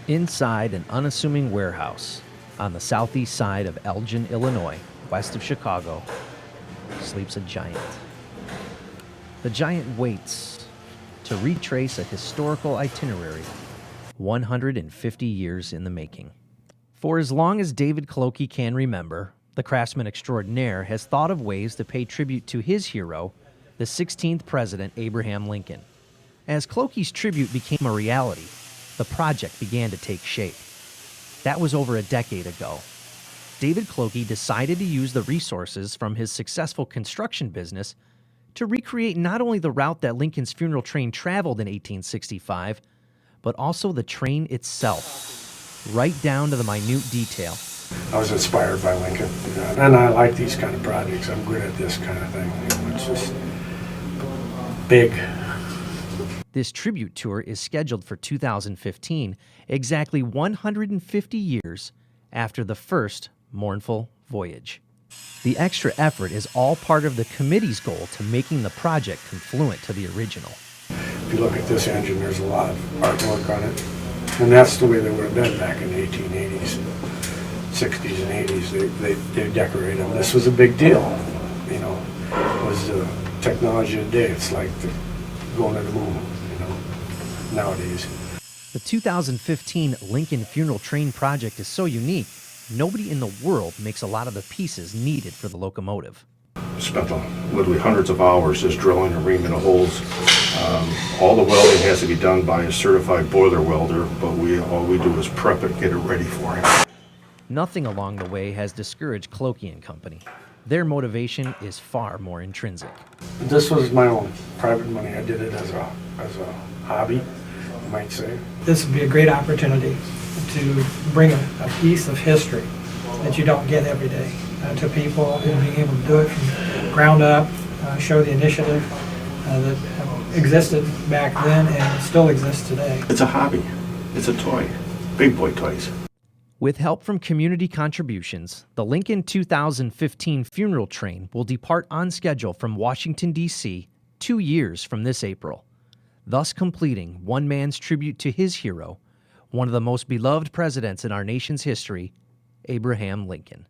Inside an unassuming warehouse on the southeast side of Elgin, Illinois, west of Chicago, sleeps a giant. The giant waits to retrace a historical itinerary 150 years in the making. For as long as David Kloke can remember, the craftsman extraordinaire has thought of ways to pay tribute to his hero, the 16th President Abraham Lincoln. As Kloke's tribute became a reality, the project began to take shape. That was over a decade ago. David Kloke decided to use the resources from his successful construction business to recreate not only the route that Lincoln's funeral train traveled in 1865, but also the train itself, right down to the minute detail. I was inspired by Lincoln, and I like these kind of projects. I'm good at this kind of thing. It's just big. This tribute tour is scheduled for 2015, exactly 150 years after the first mournful voyage. The extra effort is all part of the committee's goal to making the project confluent to the original. If you look at this engine, there's a lot of artwork on it, and that's the way they would have been back in the 1880s, 60s, and 80s. They decorated them. This was a big deal, you know. It was the technology today. It's like going to the moon, you know, nowadays. The 2015 Lincoln Funeral Train project is so unique, nobody in the world makes a lot of the pieces needed for the locomotive. Spent literally hundreds of hours just drilling and reaming the holes. All the welding has to be done by a certified boiler welder, but all we do is prep it, get it ready for him. Nothing along the way has discouraged Kloke and Company. Their motivation is far more intrinsic. This was my own private money. I did it as a hobby, you might say. This would be a great opportunity to bring a piece of history that you don't get every day to people, and being able to do it from ground up, show the initiative that existed back then and still exists today. It's a hobby. It's a toy. Big boy toys. With help from community contributions, the Lincoln 2015 funeral train will depart on schedule from Washington, D.C. 2 years from this April, thus completing one man's tribute to his hero, one of the most beloved presidents in our nation's history, Abraham Lincoln.